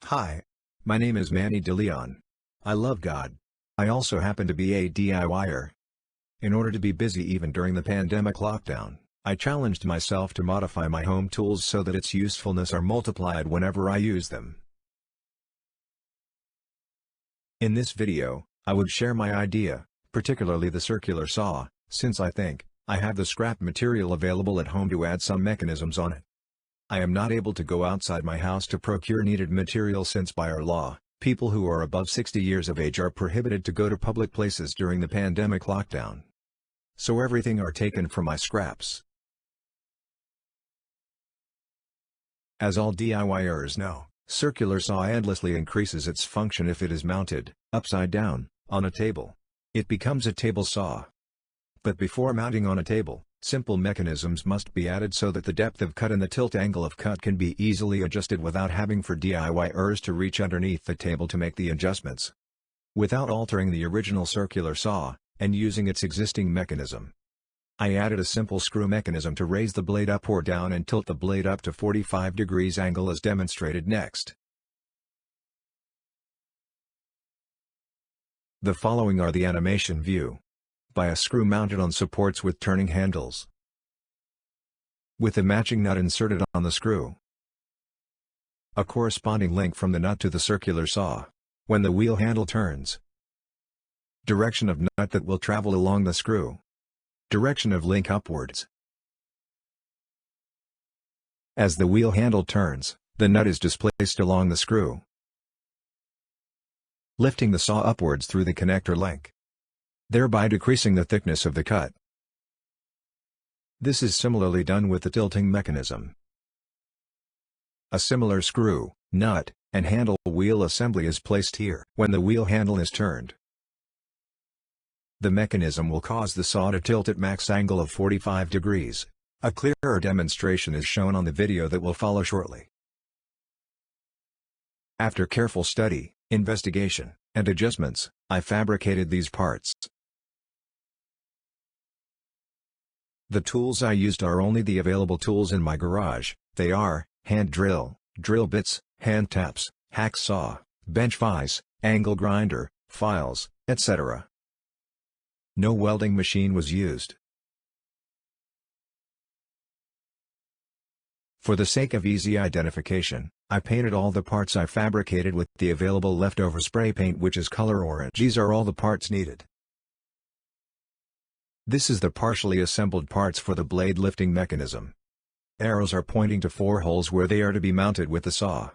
Hi. My name is Manny DeLeon. I love God. I also happen to be a DIYer. In order to be busy even during the pandemic lockdown, I challenged myself to modify my home tools so that its usefulness are multiplied whenever I use them. In this video, I would share my idea, particularly the circular saw, since I think I have the scrap material available at home to add some mechanisms on it. I am not able to go outside my house to procure needed material since by our law, people who are above 60 years of age are prohibited to go to public places during the pandemic lockdown. So everything are taken from my scraps. As all DIYers know, circular saw endlessly increases its function if it is mounted, upside down, on a table. It becomes a table saw. But before mounting on a table, simple mechanisms must be added so that the depth of cut and the tilt angle of cut can be easily adjusted without having for DIYers to reach underneath the table to make the adjustments. Without altering the original circular saw, and using its existing mechanism, I added a simple screw mechanism to raise the blade up or down and tilt the blade up to 45 degrees angle as demonstrated next. The following are the animation view. By a screw mounted on supports with turning handles, with a matching nut inserted on the screw. A corresponding link from the nut to the circular saw. When the wheel handle turns, direction of nut that will travel along the screw. Direction of link upwards. As the wheel handle turns, the nut is displaced along the screw, lifting the saw upwards through the connector link, thereby decreasing the thickness of the cut. This is similarly done with the tilting mechanism. A similar screw, nut, and handle wheel assembly is placed here. When the wheel handle is turned, the mechanism will cause the saw to tilt at max angle of 45 degrees. A clearer demonstration is shown on the video that will follow shortly. After careful study, investigation, and adjustments, I fabricated these parts. The tools I used are only the available tools in my garage. They are hand drill, drill bits, hand taps, hacksaw, bench vise, angle grinder, files, etc. No welding machine was used. For the sake of easy identification, I painted all the parts I fabricated with the available leftover spray paint, which is color orange. These are all the parts needed. This is the partially assembled parts for the blade lifting mechanism. Arrows are pointing to 4 holes where they are to be mounted with the saw.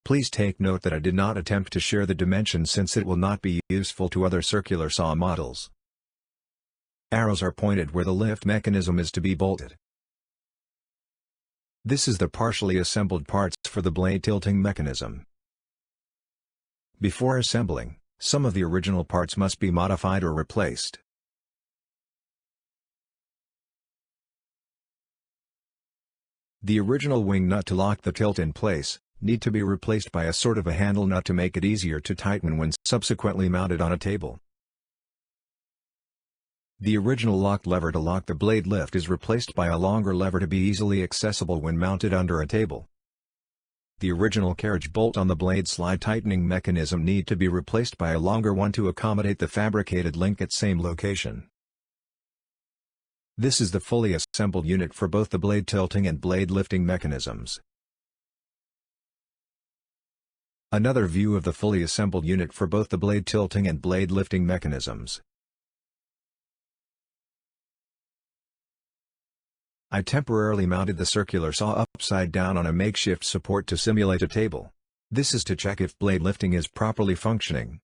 Please take note that I did not attempt to share the dimensions since it will not be useful to other circular saw models. Arrows are pointed where the lift mechanism is to be bolted. This is the partially assembled parts for the blade tilting mechanism. Before assembling, some of the original parts must be modified or replaced. The original wing nut to lock the tilt in place need to be replaced by a sort of a handle nut to make it easier to tighten when subsequently mounted on a table. The original lock lever to lock the blade lift is replaced by a longer lever to be easily accessible when mounted under a table. The original carriage bolt on the blade slide tightening mechanism need to be replaced by a longer one to accommodate the fabricated link at same location. This is the fully assembled unit for both the blade tilting and blade lifting mechanisms. Another view of the fully assembled unit for both the blade tilting and blade lifting mechanisms. I temporarily mounted the circular saw upside down on a makeshift support to simulate a table. This is to check if blade lifting is properly functioning.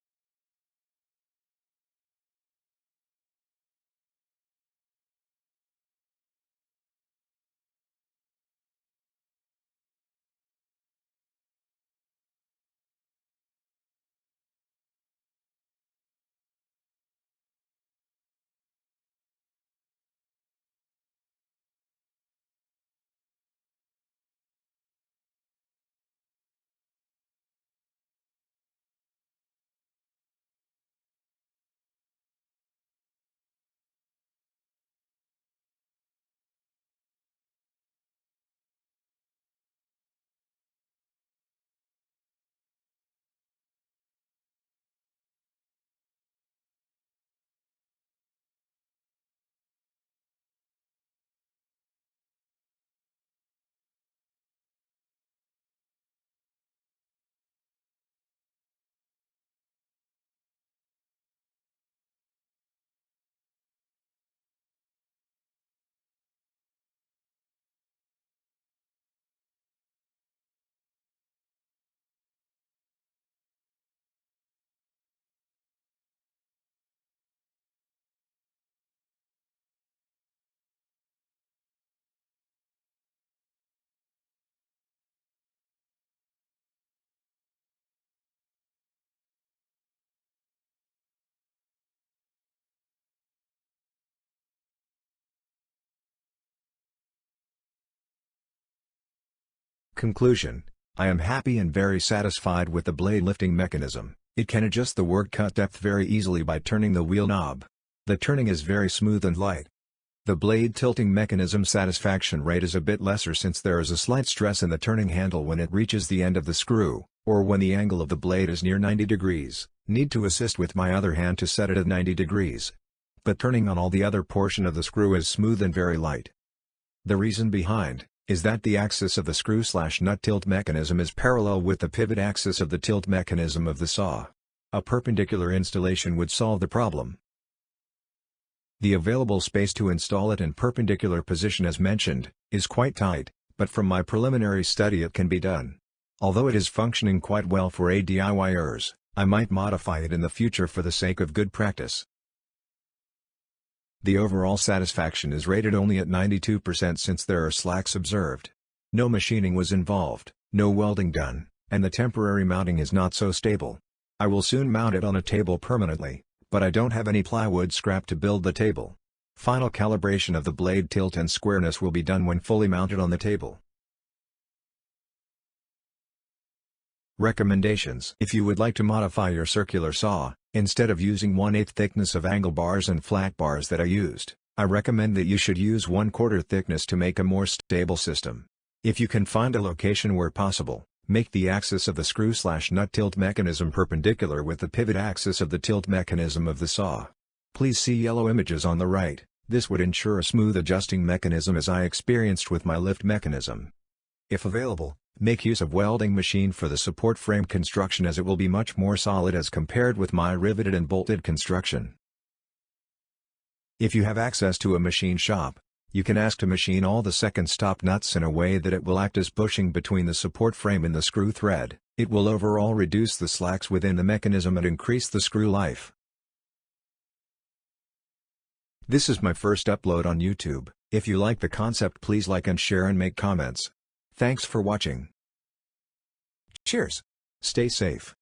Conclusion: I am happy and very satisfied with the blade lifting mechanism. It can adjust the work cut depth very easily by turning the wheel knob. The turning is very smooth and light. The blade tilting mechanism satisfaction rate is a bit lesser since there is a slight stress in the turning handle when it reaches the end of the screw, or when the angle of the blade is near 90 degrees. Need to assist with my other hand to set it at 90 degrees. But turning on all the other portion of the screw is smooth and very light. The reason behind is that the axis of the screw/nut tilt mechanism is parallel with the pivot axis of the tilt mechanism of the saw. A perpendicular installation would solve the problem. The available space to install it in perpendicular position as mentioned, is quite tight, but from my preliminary study it can be done. Although it is functioning quite well for DIYers, I might modify it in the future for the sake of good practice. The overall satisfaction is rated only at 92% since there are slacks observed. No machining was involved, no welding done, and the temporary mounting is not so stable. I will soon mount it on a table permanently, but I don't have any plywood scrap to build the table. Final calibration of the blade tilt and squareness will be done when fully mounted on the table. Recommendations: if you would like to modify your circular saw, instead of using 1/8 thickness of angle bars and flat bars that I used, I recommend that you should use 1/4 thickness to make a more stable system. If you can find a location where possible, make the axis of the screw/nut tilt mechanism perpendicular with the pivot axis of the tilt mechanism of the saw. Please see yellow images on the right. This would ensure a smooth adjusting mechanism as I experienced with my lift mechanism. If available, make use of welding machine for the support frame construction as it will be much more solid as compared with my riveted and bolted construction. If you have access to a machine shop, you can ask to machine all the second stop nuts in a way that it will act as bushing between the support frame and the screw thread. It will overall reduce the slacks within the mechanism and increase the screw life. This is my first upload on YouTube. If you like the concept, please like and share and make comments. Thanks for watching. Cheers. Stay safe.